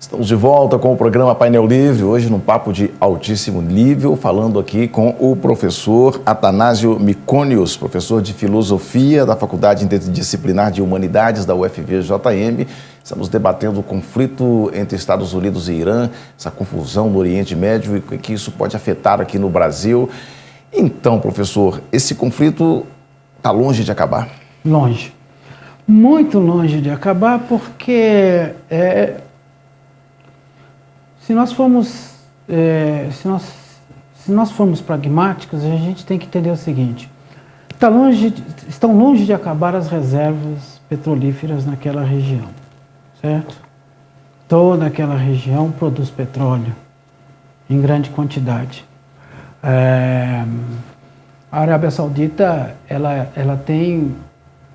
Estamos de volta com o programa Painel Livre, hoje num papo de altíssimo nível, falando aqui com o professor Atanásio Micônios, professor de Filosofia da Faculdade Interdisciplinar de Humanidades da UFVJM. Estamos debatendo o conflito entre Estados Unidos e Irã, essa confusão no Oriente Médio e que isso pode afetar aqui no Brasil. Então, professor, esse conflito está longe de acabar? Longe. Muito longe de acabar, porque se nós formos pragmáticos, a gente tem que entender o seguinte: estão longe de acabar as reservas petrolíferas naquela região, certo? Toda aquela região produz petróleo em grande quantidade. A Arábia Saudita ela tem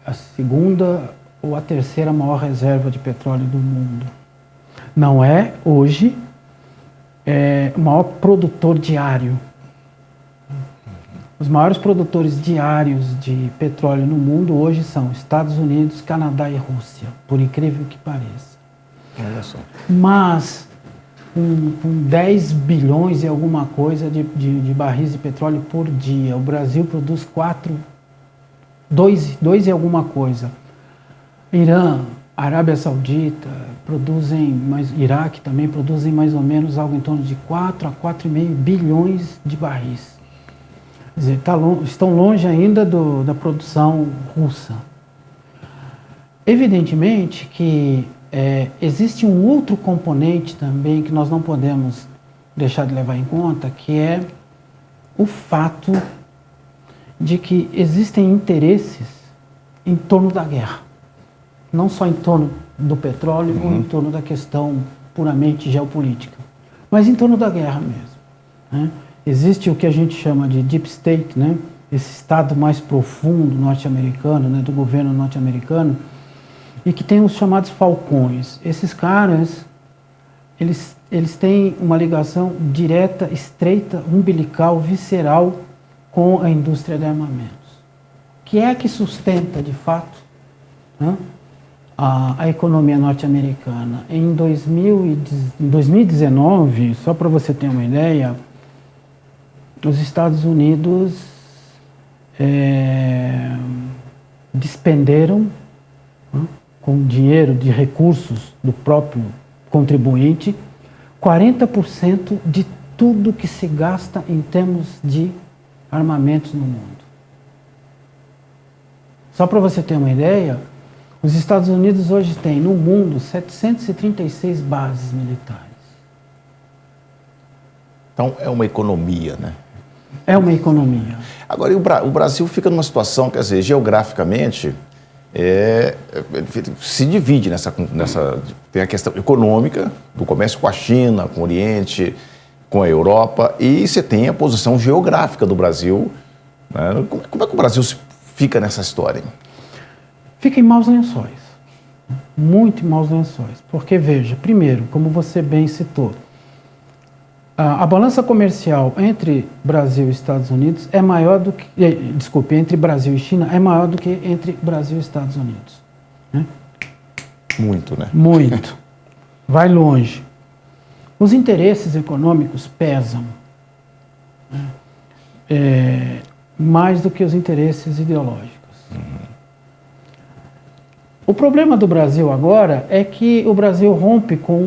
a segunda ou a terceira maior reserva de petróleo do mundo. Não é hoje o maior produtor diário. Os maiores produtores diários de petróleo no mundo hoje são Estados Unidos, Canadá e Rússia, por incrível que pareça. Olha só. Mas com 10 bilhões e alguma coisa de barris de petróleo por dia, o Brasil produz 2 e alguma coisa. Irã, Arábia Saudita, Iraque também produzem mais ou menos algo em torno de 4 a 4,5 bilhões de barris. Quer dizer, estão longe ainda da produção russa. Evidentemente que existe um outro componente também que nós não podemos deixar de levar em conta, que é o fato de que existem interesses em torno da guerra. Não só em torno do petróleo ou em torno da questão puramente geopolítica, mas em torno da guerra mesmo, né? Existe o que a gente chama de deep state, né? Esse estado mais profundo norte-americano, né? Do governo norte-americano, e que tem os chamados falcões. Esses caras, eles têm uma ligação direta, estreita, umbilical, visceral com a indústria de armamentos, que é a que sustenta, de fato, né, a economia norte-americana. Em 2019, só para você ter uma ideia, os Estados Unidos despenderam, né, com dinheiro de recursos do próprio contribuinte, 40% de tudo que se gasta em termos de armamentos no mundo. Só para você ter uma ideia, os Estados Unidos hoje têm no mundo 736 bases militares. Então é uma economia, né? É uma economia. Agora, o Brasil fica numa situação, quer dizer, geograficamente, se divide nessa. Tem a questão econômica, do comércio com a China, com o Oriente, com a Europa, e você tem a posição geográfica do Brasil, né? Como é que o Brasil fica nessa história? Fica em maus lençóis, muito em maus lençóis, porque veja, primeiro, como você bem citou, a balança comercial entre Brasil e Estados Unidos é maior do que, entre Brasil e China é maior do que entre Brasil e Estados Unidos, né? Muito, né? Muito, vai longe. Os interesses econômicos pesam, né? Mais do que os interesses ideológicos. O problema do Brasil agora é que o Brasil rompe com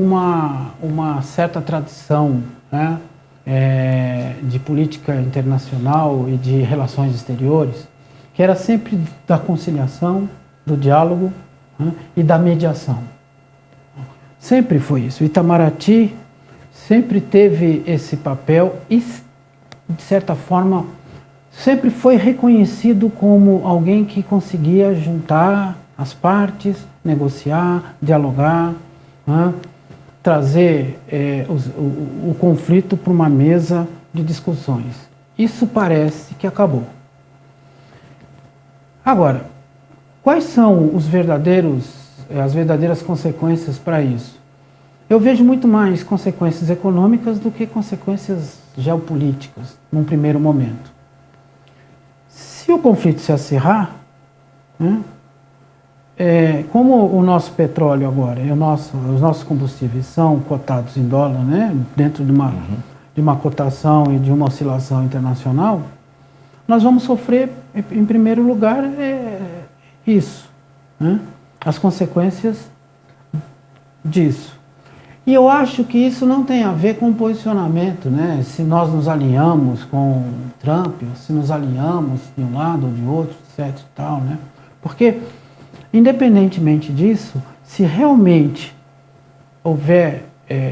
uma certa tradição, né, de política internacional e de relações exteriores, que era sempre da conciliação, do diálogo, né, e da mediação. Sempre foi isso. O Itamaraty sempre teve esse papel e, de certa forma, sempre foi reconhecido como alguém que conseguia juntar as partes, negociar, dialogar, né, trazer o conflito para uma mesa de discussões. Isso parece que acabou. Agora, quais são as verdadeiras consequências para isso? Eu vejo muito mais consequências econômicas do que consequências geopolíticas, num primeiro momento. Se o conflito se acirrar, né, como o nosso petróleo agora, os nossos combustíveis são cotados em dólar, né, dentro de uma cotação e de uma oscilação internacional, nós vamos sofrer, em primeiro lugar, isso, né, as consequências disso. E eu acho que isso não tem a ver com posicionamento, né, se nós nos alinhamos com Trump, se nos alinhamos de um lado ou de outro, etc e tal, né, porque independentemente disso, se realmente houver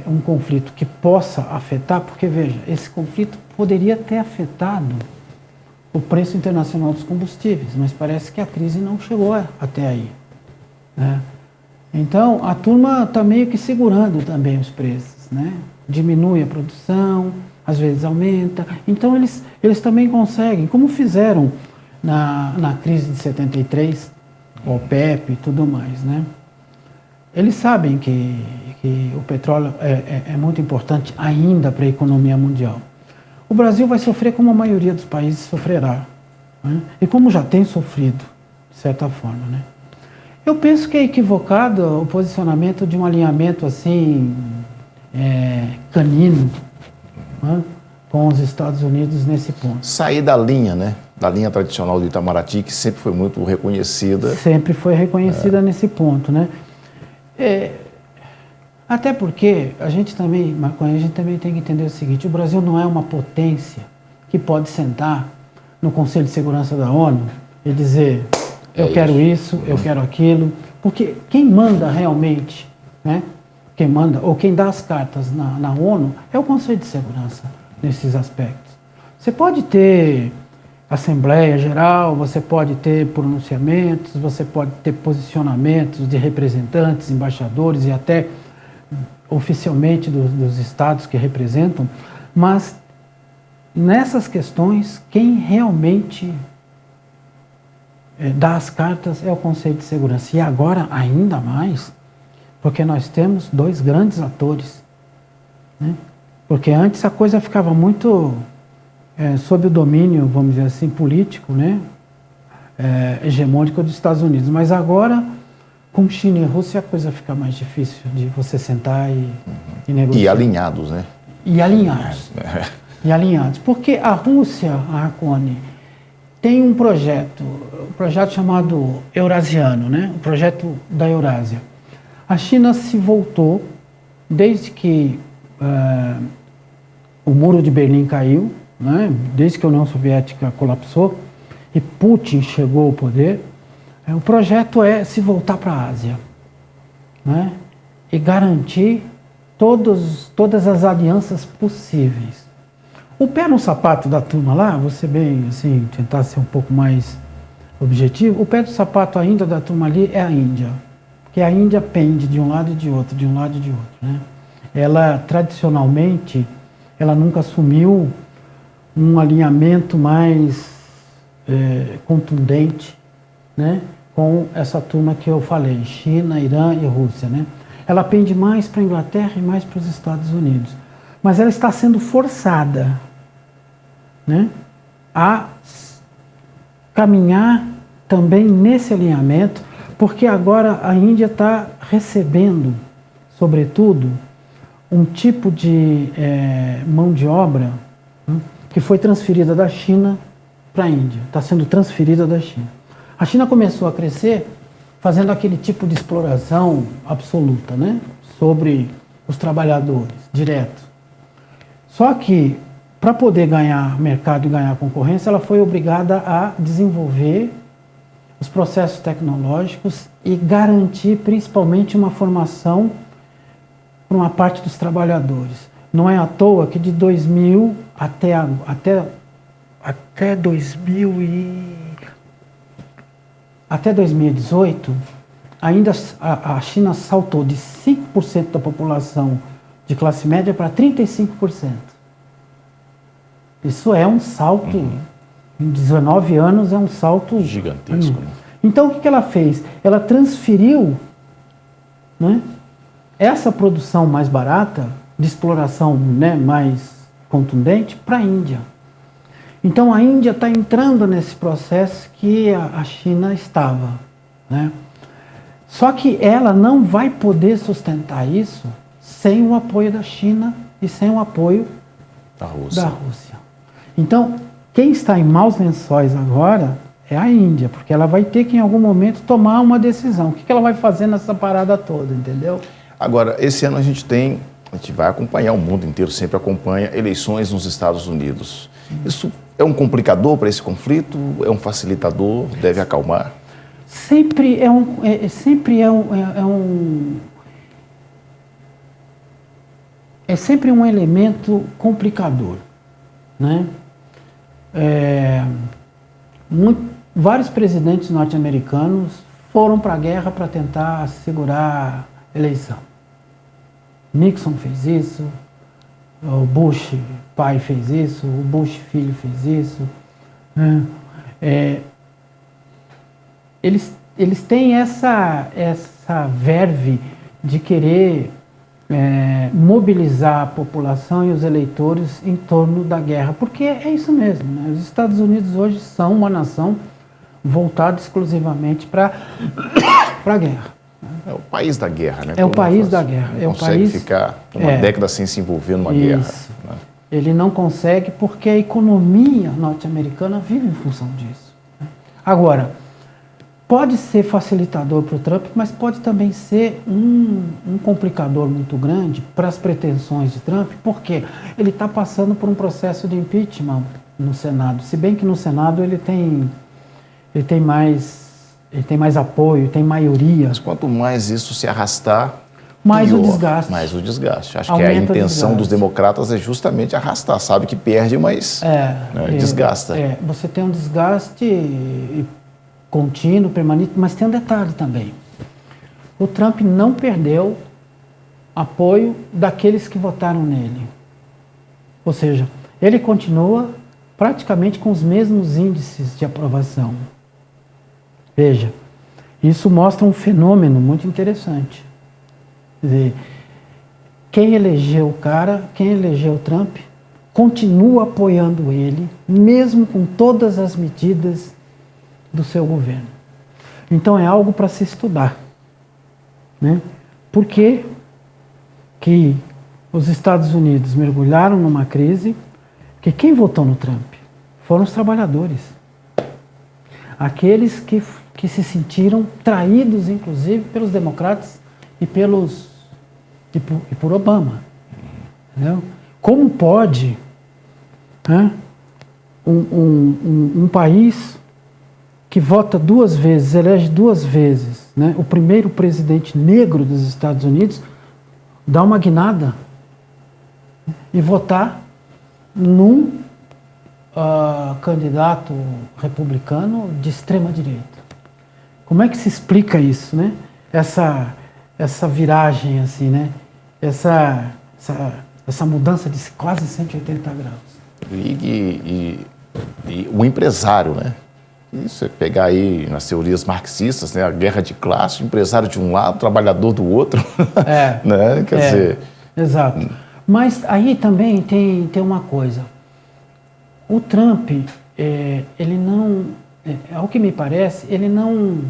um conflito que possa afetar, porque veja, esse conflito poderia ter afetado o preço internacional dos combustíveis, mas parece que a crise não chegou até aí, né? Então, a turma está meio que segurando também os preços, né? Diminui a produção, às vezes aumenta. Então, eles também conseguem, como fizeram na crise de 73, o OPEP e tudo mais, né? Eles sabem que o petróleo é muito importante ainda para a economia mundial. O Brasil vai sofrer como a maioria dos países sofrerá, né? E como já tem sofrido, de certa forma, né? Eu penso que é equivocado o posicionamento de um alinhamento assim, canino, né, com os Estados Unidos nesse ponto. Sair da linha, né? Da linha tradicional do Itamaraty, que sempre foi muito reconhecida. Sempre foi reconhecida nesse ponto, né? Até porque a gente também tem que entender o seguinte: o Brasil não é uma potência que pode sentar no Conselho de Segurança da ONU e dizer eu quero isso, eu quero aquilo, porque quem manda realmente, né? Quem manda ou quem dá as cartas na ONU é o Conselho de Segurança nesses aspectos. Você pode ter Assembleia Geral, você pode ter pronunciamentos, você pode ter posicionamentos de representantes, embaixadores e até oficialmente dos estados que representam, mas nessas questões, quem realmente dá as cartas é o Conselho de Segurança. E agora, ainda mais, porque nós temos dois grandes atores, né? Porque antes a coisa ficava muito sob o domínio, vamos dizer assim, político, né? Hegemônico dos Estados Unidos. Mas agora, com China e Rússia, a coisa fica mais difícil de você sentar e negociar. E alinhados, né? E alinhados. E alinhados. Porque a Rússia, a Arcone, tem um projeto chamado Eurasiano, né? O projeto da Eurásia. A China se voltou, desde que o Muro de Berlim caiu, né? Desde que a União Soviética colapsou e Putin chegou ao poder, o projeto é se voltar para a Ásia, né? E garantir todas as alianças possíveis. O pé no sapato da turma lá, você bem, assim, tentar ser um pouco mais objetivo, o pé do sapato ainda da turma ali é a Índia. Porque a Índia pende de um lado e de outro, de um lado e de outro, né? Ela, tradicionalmente, ela nunca assumiu um alinhamento mais contundente, né, com essa turma que eu falei, China, Irã e Rússia, né? Ela pende mais para a Inglaterra e mais para os Estados Unidos. Mas ela está sendo forçada, né, a caminhar também nesse alinhamento, porque agora a Índia está recebendo, sobretudo, um tipo de mão de obra, né, que foi transferida da China para a Índia, está sendo transferida da China. A China começou a crescer fazendo aquele tipo de exploração absoluta, né, sobre os trabalhadores, direto. Só que, para poder ganhar mercado e ganhar concorrência, ela foi obrigada a desenvolver os processos tecnológicos e garantir principalmente uma formação para uma parte dos trabalhadores. Não é à toa que de 2000 até 2018, ainda a China saltou de 5% da população de classe média para 35%. Isso é um salto, em 19 anos é um salto gigantesco. Né? Então o que ela fez? Ela transferiu, né, essa produção mais barata, de exploração, né, mais contundente, para a Índia. Então a Índia está entrando nesse processo que a China estava, né? Só que ela não vai poder sustentar isso sem o apoio da China e sem o apoio da Rússia. Então, quem está em maus lençóis agora é a Índia, porque ela vai ter que, em algum momento, tomar uma decisão. O que ela vai fazer nessa parada toda, entendeu? Agora, esse ano a gente vai acompanhar, o mundo inteiro sempre acompanha eleições nos Estados Unidos. Isso é um complicador para esse conflito? É um facilitador? Deve acalmar? Sempre um elemento complicador, né? Vários presidentes norte-americanos foram para a guerra para tentar segurar a eleição. Nixon fez isso, o Bush pai fez isso, o Bush filho fez isso. Né? Eles têm essa verve de querer mobilizar a população e os eleitores em torno da guerra, porque é isso mesmo, né? Os Estados Unidos hoje são uma nação voltada exclusivamente para a guerra. É o país da guerra, né? É o país da guerra. Não consegue ficar uma década sem se envolver numa guerra. Né? Ele não consegue porque a economia norte-americana vive em função disso. Agora, pode ser facilitador para o Trump, mas pode também ser um complicador muito grande para as pretensões de Trump, porque ele está passando por um processo de impeachment no Senado. Se bem que no Senado ele tem mais apoio, tem maioria. Mas quanto mais isso se arrastar, mais pior, o desgaste. mais o desgaste. Acho que a intenção dos democratas é justamente arrastar. Sabe que perde, mas desgasta. Você tem um desgaste contínuo, permanente, mas tem um detalhe também. O Trump não perdeu apoio daqueles que votaram nele. Ou seja, ele continua praticamente com os mesmos índices de aprovação. Veja, isso mostra um fenômeno muito interessante. Quer dizer, quem elegeu o cara, quem elegeu o Trump, continua apoiando ele, mesmo com todas as medidas do seu governo. Então é algo para se estudar, né? Por que que os Estados Unidos mergulharam numa crise? Que quem votou no Trump foram os trabalhadores, aqueles que se sentiram traídos, inclusive, pelos democratas e por Obama. Entendeu? Como pode, né, um país que vota 2 vezes, elege 2 vezes, né, o primeiro presidente negro dos Estados Unidos, dar uma guinada e votar num candidato republicano de extrema direita? Como é que se explica isso, né? Essa viragem, assim, né? Essa mudança de quase 180 graus. E o empresário, né? Isso é pegar aí nas teorias marxistas, né? A guerra de classe, o empresário de um lado, o trabalhador do outro. Né? Quer dizer... Exato. Mas aí também tem uma coisa. O Trump, ele não... ao que me parece, ele não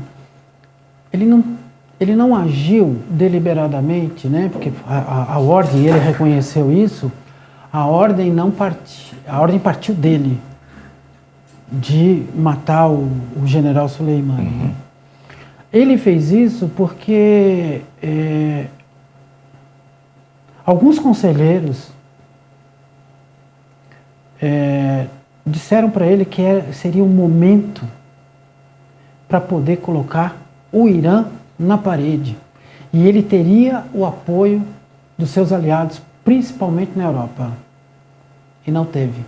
agiu deliberadamente, né? Porque a ordem, ele reconheceu isso, a ordem partiu dele, de matar o general Soleimani. Uhum. Ele fez isso porque alguns conselheiros disseram para ele que seria um momento para poder colocar o Irã na parede. E ele teria o apoio dos seus aliados, principalmente na Europa. E não teve.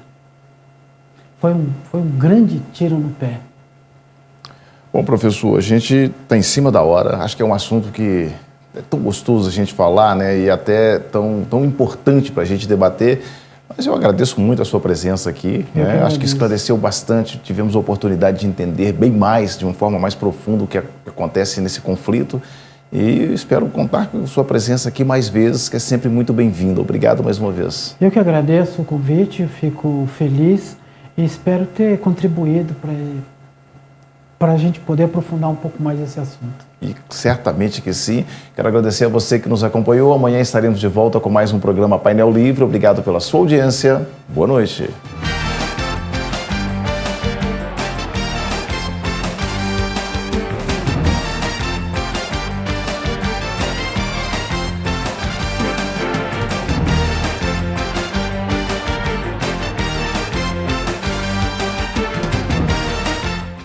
Foi um grande tiro no pé. Bom, professor, a gente está em cima da hora. Acho que é um assunto que é tão gostoso a gente falar, né? E até tão importante para a gente debater. Mas eu agradeço muito a sua presença aqui. Né? Acho que esclareceu bastante. Tivemos a oportunidade de entender bem mais, de uma forma mais profunda, o que acontece nesse conflito. E espero contar com a sua presença aqui mais vezes, que é sempre muito bem-vindo. Obrigado mais uma vez. Eu que agradeço o convite, fico feliz e espero ter contribuído para a gente poder aprofundar um pouco mais esse assunto. E certamente que sim. Quero agradecer a você que nos acompanhou. Amanhã estaremos de volta com mais um programa Painel Livre. Obrigado pela sua audiência. Boa noite.